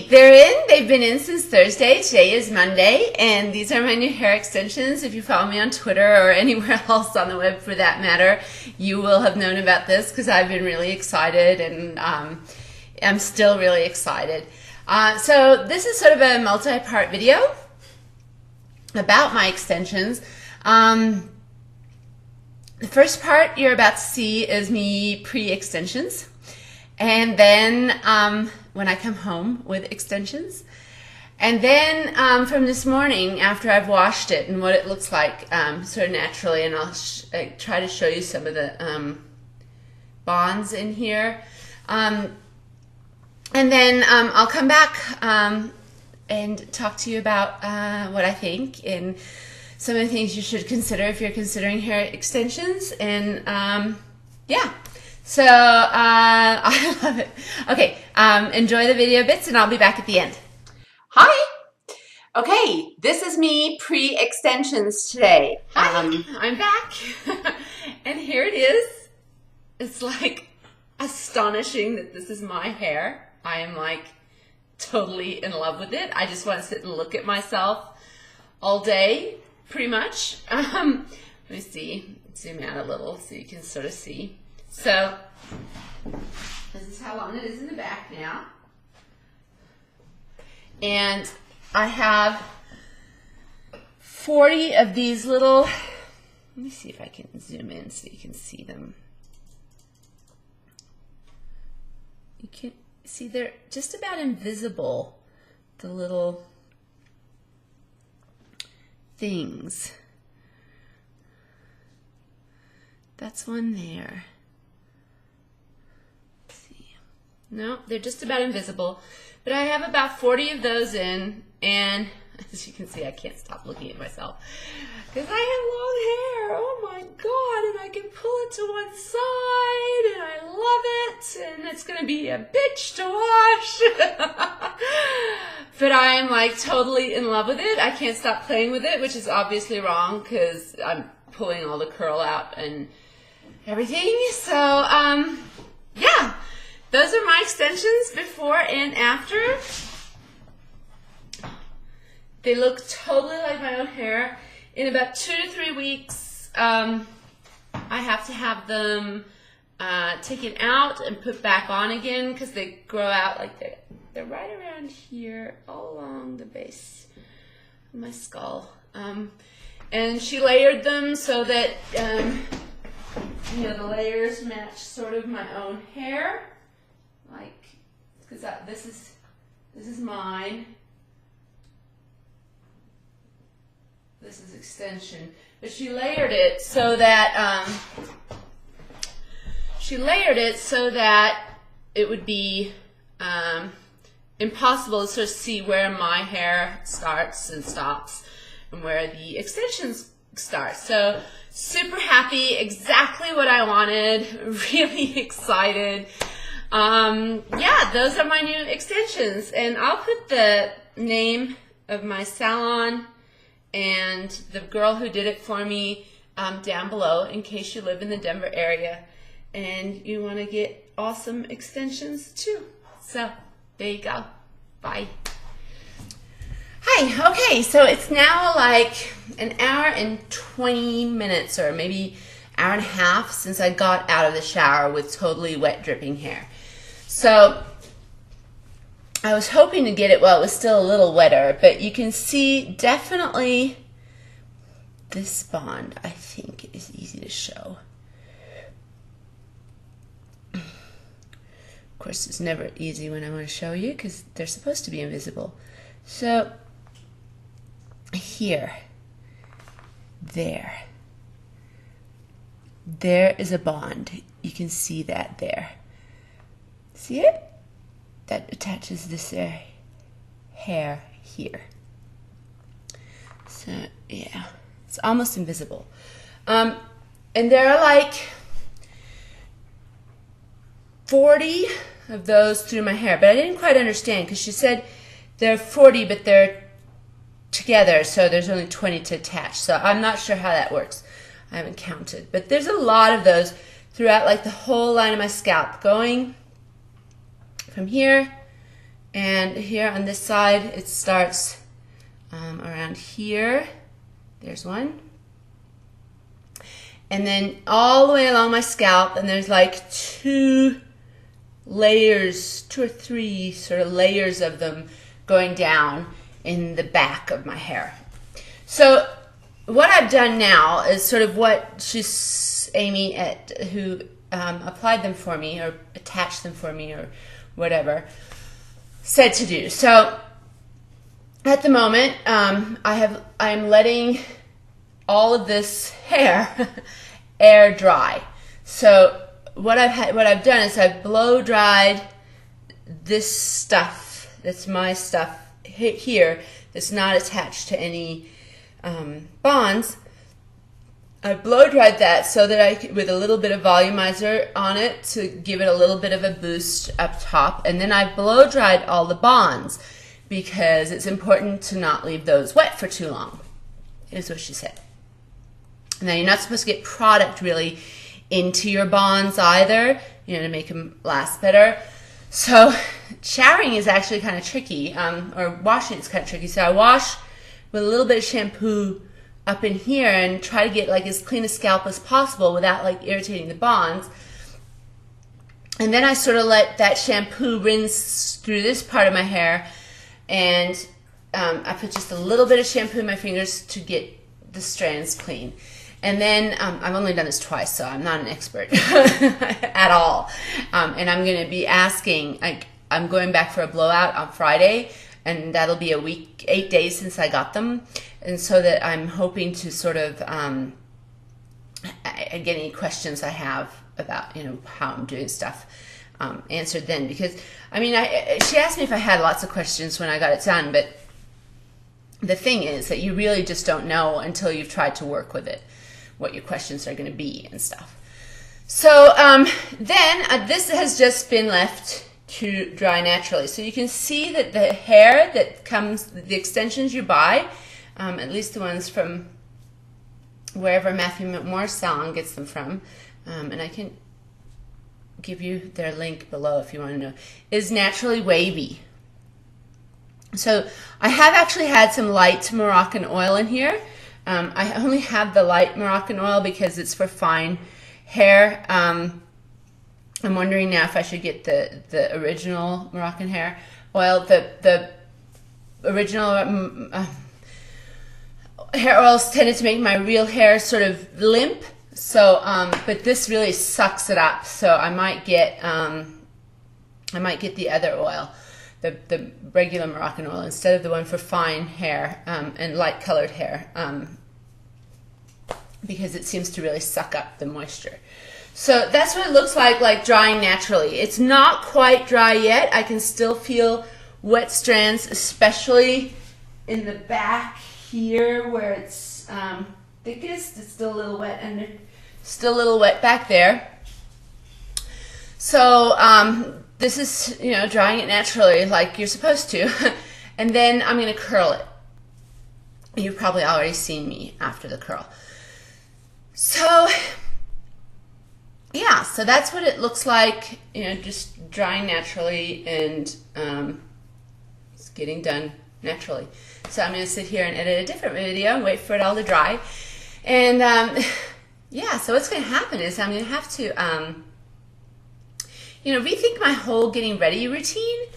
They're in. They've been in since Thursday. Today is Monday, and these are my new hair extensions. If you follow me on Twitter or anywhere else on the web for that matter, you will have known about this because I've been really excited, and I'm still really excited. So this is sort of a multi-part video about my extensions. The first part you're about to see is me pre-extensions. And then when I come home with extensions. And then from this morning, after I've washed it and what it looks like sort of naturally, and I'll try to show you some of the bonds in here. And then I'll come back and talk to you about what I think and some of the things you should consider if you're considering hair extensions. And yeah. So, I love it. Okay, enjoy the video bits and I'll be back at the end. Hi! Okay, this is me pre-extensions today. I'm back, and here it is. It's like astonishing that this is my hair. I am like totally in love with it. I just want to sit and look at myself all day, pretty much. Let me see, zoom out a little so you can sort of see. So, this is how long it is in the back now. And I have 40 of these little, let me see if I can zoom in so you can see them. You can see they're just about invisible, the little things. That's one there. No, they're just about invisible, but I have about 40 of those in, and as you can see, I can't stop looking at myself because I have long hair. Oh my God, and I can pull it to one side, and I love it, and it's going to be a bitch to wash. But I am like totally in love with it. I can't stop playing with it, which is obviously wrong because I'm pulling all the curl out and everything. So, yeah. Those are my extensions before and after. They look totally like my own hair. In about 2 to 3 weeks, I have to have them taken out and put back on again because they grow out like they're right around here, all along the base of my skull. And she layered them so that you know, the layers match sort of my own hair. Like, because this is mine. This is extension, but she layered it so that it would be impossible to sort of see where my hair starts and stops and where the extensions start. So super happy, exactly what I wanted. Really excited. Yeah, those are my new extensions, and I'll put the name of my salon and the girl who did it for me down below in case you live in the Denver area and you want to get awesome extensions too. So there you go. Bye. Hi. Okay, so it's now like an hour and 20 minutes or maybe hour and a half since I got out of the shower with totally wet dripping hair. So I was hoping to get it while it was still a little wetter, but you can see definitely this bond, I think, is easy to show. Of course, it's never easy when I want to show you because they're supposed to be invisible. So here, there is a bond. You can see that there. See it? That attaches this hair here. So, yeah, it's almost invisible. And there are like 40 of those through my hair, but I didn't quite understand because she said there are 40, but they're together, so there's only 20 to attach. So I'm not sure how that works. I haven't counted, but there's a lot of those throughout like the whole line of my scalp, going from here and here on this side. It starts around here. There's one. And then all the way along my scalp, and there's like 2 layers, 2 or 3 sort of layers of them going down in the back of my hair. So what I've done now is sort of what Amie who applied them for me or attached them for me or whatever said to do. So at the moment, I'm letting all of this hair air dry. So what I've done is I've blow dried this stuff. That's my stuff here. That's not attached to any bonds. I blow dried that so that with a little bit of volumizer on it to give it a little bit of a boost up top, and then I blow dried all the bonds because it's important to not leave those wet for too long, is what she said. Now you're not supposed to get product really into your bonds either, to make them last better. So showering is actually kind of tricky, or washing is kind of tricky. So I wash with a little bit of shampoo up in here and try to get like as clean a scalp as possible without like irritating the bonds. And then I sort of let that shampoo rinse through this part of my hair, and I put just a little bit of shampoo in my fingers to get the strands clean. And then I've only done this twice, so I'm not an expert at all. And I'm going to be asking, I'm going back for a blowout on Friday, and that'll be a week, 8 days since I got them. And so that I'm hoping to sort of get any questions I have about, how I'm doing stuff answered then. Because, she asked me if I had lots of questions when I got it done, but the thing is that you really just don't know until you've tried to work with it what your questions are going to be and stuff. So then this has just been left to dry naturally. So you can see that the hair that comes, the extensions you buy, at least the ones from wherever Matthew Moore's salon gets them from, and I can give you their link below if you want to know, is naturally wavy. So I have actually had some light Moroccan oil in here. I only have the light Moroccan oil because it's for fine hair. I'm wondering now if I should get the original Moroccan hair oil. The original hair oils tended to make my real hair sort of limp. So, but this really sucks it up. So I might get the other oil, the regular Moroccan oil, instead of the one for fine hair and light colored hair, because it seems to really suck up the moisture. So that's what it looks like drying naturally. It's not quite dry yet. I can still feel wet strands, especially in the back here where it's thickest. It's still a little wet, and still a little wet back there. So this is, drying it naturally like you're supposed to. And then I'm going to curl it. You've probably already seen me after the curl. So, yeah, so that's what it looks like, just drying naturally, and it's getting done naturally. So I'm going to sit here and edit a different video and wait for it all to dry. And, yeah, so what's going to happen is I'm going to have to, rethink my whole getting ready routine,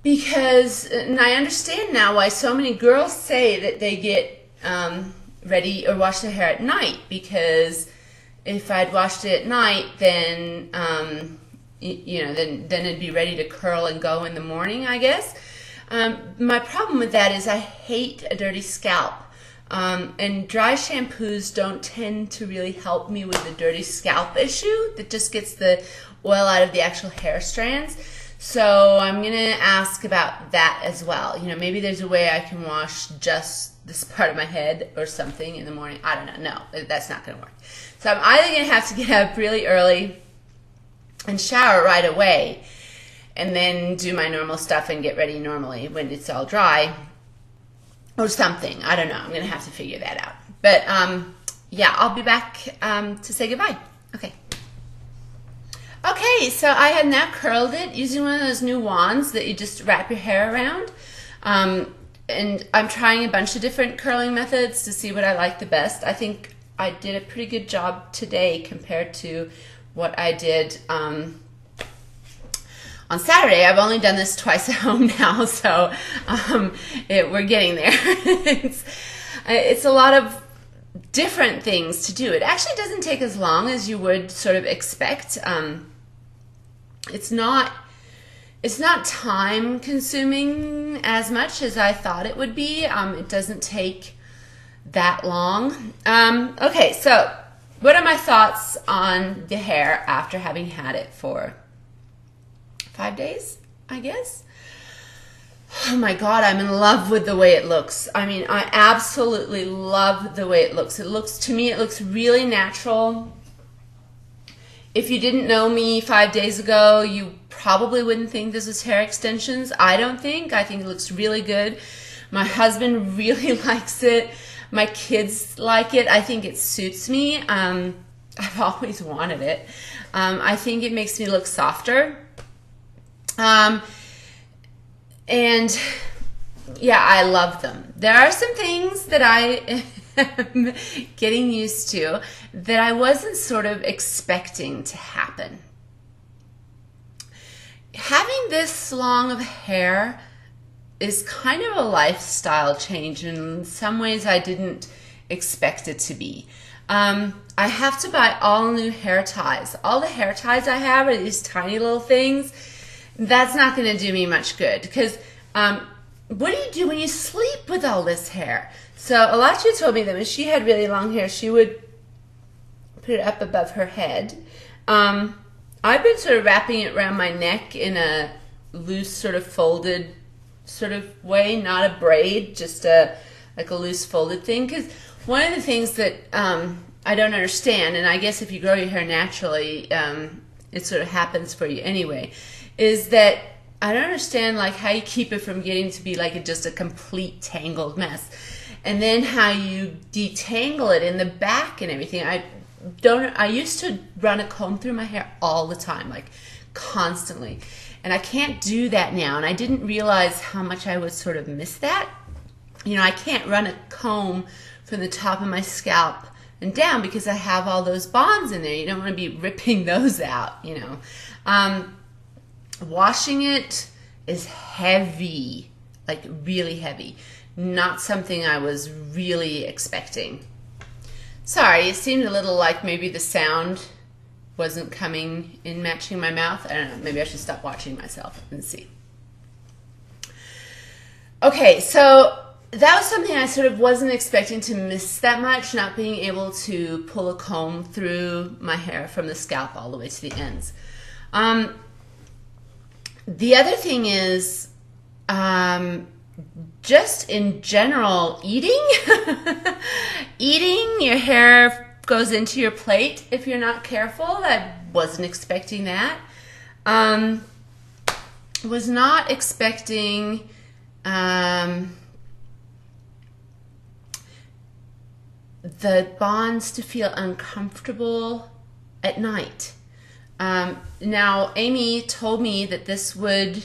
because, and I understand now why so many girls say that they get ready or wash their hair at night, because if I'd washed it at night, then then it'd be ready to curl and go in the morning, I guess. My problem with that is I hate a dirty scalp, and dry shampoos don't tend to really help me with the dirty scalp issue that just gets the oil out of the actual hair strands. So I'm going to ask about that as well. You know, maybe there's a way I can wash just this part of my head or something in the morning. I don't know. No, that's not going to work. So I'm either going to have to get up really early and shower right away and then do my normal stuff and get ready normally when it's all dry or something. I don't know. I'm going to have to figure that out. But yeah, I'll be back to say goodbye. Okay. Okay, so I had now curled it using one of those new wands that you just wrap your hair around. And I'm trying a bunch of different curling methods to see what I like the best. I think I did a pretty good job today compared to what I did on Saturday. I've only done this twice at home now, so we're getting there. It's a lot of different things to do. It actually doesn't take as long as you would sort of expect. It's not time consuming as much as I thought it would be. It doesn't take that long. Okay, so what are my thoughts on the hair after having had it for 5 days, I guess? Oh my God, I'm in love with the way it looks. I mean, I absolutely love the way it looks. To me, it looks really natural. If you didn't know me 5 days ago, you probably wouldn't think this was hair extensions. I don't think. I think it looks really good. My husband really likes it. My kids like it. I think it suits me. I've always wanted it. I think it makes me look softer. And yeah, I love them. There are some things that I am getting used to that I wasn't sort of expecting to happen. Having this long of hair is kind of a lifestyle change. In some ways I didn't expect it to be. I have to buy all new hair ties. All the hair ties I have are these tiny little things. That's not going to do me much good because what do you do when you sleep with all this hair? So Anastasia told me that when she had really long hair, she would put it up above her head. I've been sort of wrapping it around my neck in a loose sort of folded sort of way, not a braid, just like a loose folded thing. Because one of the things that I don't understand, and I guess if you grow your hair naturally, it sort of happens for you anyway, is that I don't understand like how you keep it from getting to be like just a complete tangled mess. And then how you detangle it in the back and everything. I used to run a comb through my hair all the time, like constantly. And I can't do that now. And I didn't realize how much I would sort of miss that. You know, I can't run a comb from the top of my scalp and down because I have all those bonds in there. You don't want to be ripping those out, you know. Washing it is heavy, like really heavy. Not something I was really expecting. Sorry, it seemed a little like maybe the sound wasn't coming in matching my mouth. I don't know, maybe I should stop watching myself and see. Okay, so that was something I sort of wasn't expecting to miss that much, not being able to pull a comb through my hair from the scalp all the way to the ends. The other thing is, just in general, eating. Eating, your hair goes into your plate if you're not careful. I wasn't expecting that. Was not expecting the bonds to feel uncomfortable at night. Now, Amie told me that this would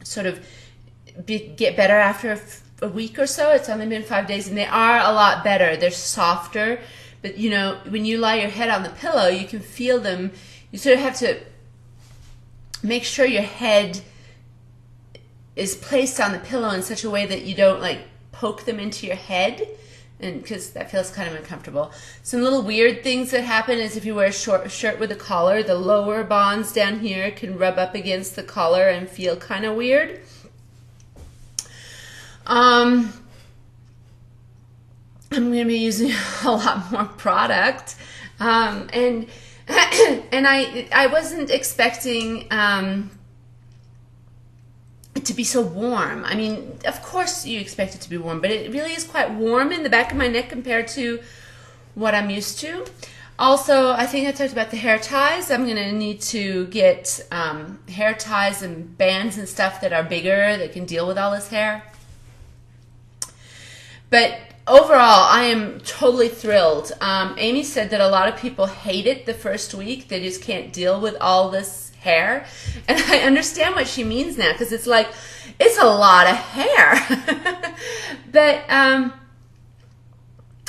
sort of get better after a week or so. It's only been 5 days, and they are a lot better. They're softer, but you know, when you lie your head on the pillow, you can feel them. You sort of have to make sure your head is placed on the pillow in such a way that you don't like poke them into your head, and because that feels kind of uncomfortable. Some little weird things that happen is if you wear a short shirt with a collar, the lower bonds down here can rub up against the collar and feel kind of weird. I'm going to be using a lot more product, and And I wasn't expecting it to be so warm. I mean, of course you expect it to be warm, but it really is quite warm in the back of my neck compared to what I'm used to. Also, I think I talked about the hair ties. I'm going to need to get hair ties and bands and stuff that are bigger, that can deal with all this hair. But overall, I am totally thrilled. Amie said that a lot of people hate it the first week. They just can't deal with all this hair. And I understand what she means now, because it's like, it's a lot of hair. But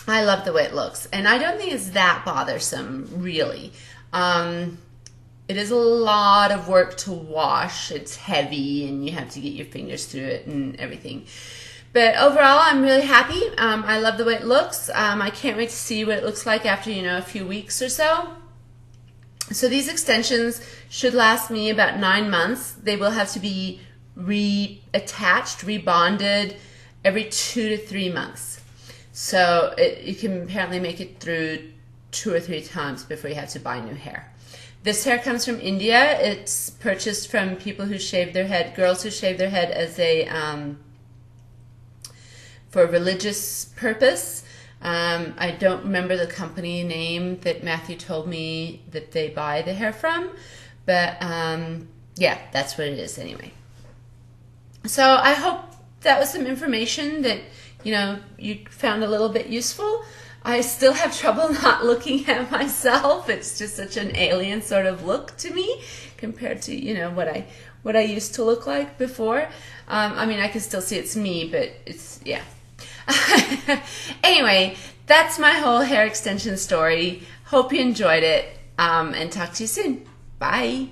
I love the way it looks. And I don't think it's that bothersome, really. It is a lot of work to wash. It's heavy, and you have to get your fingers through it and everything. But overall, I'm really happy. I love the way it looks. I can't wait to see what it looks like after, a few weeks or so. So these extensions should last me about 9 months. They will have to be reattached, rebonded every 2 to 3 months. So you can apparently make it through 2 or 3 times before you have to buy new hair. This hair comes from India. It's purchased from people who shave their head, girls who shave their head as a for a religious purpose. I don't remember the company name that Matthew told me that they buy the hair from, but yeah, that's what it is anyway. So I hope that was some information that you found a little bit useful. I still have trouble not looking at myself. It's just such an alien sort of look to me compared to what I used to look like before. I mean, I can still see it's me, but it's, yeah. Anyway, that's my whole hair extension story. Hope you enjoyed it, and talk to you soon. Bye.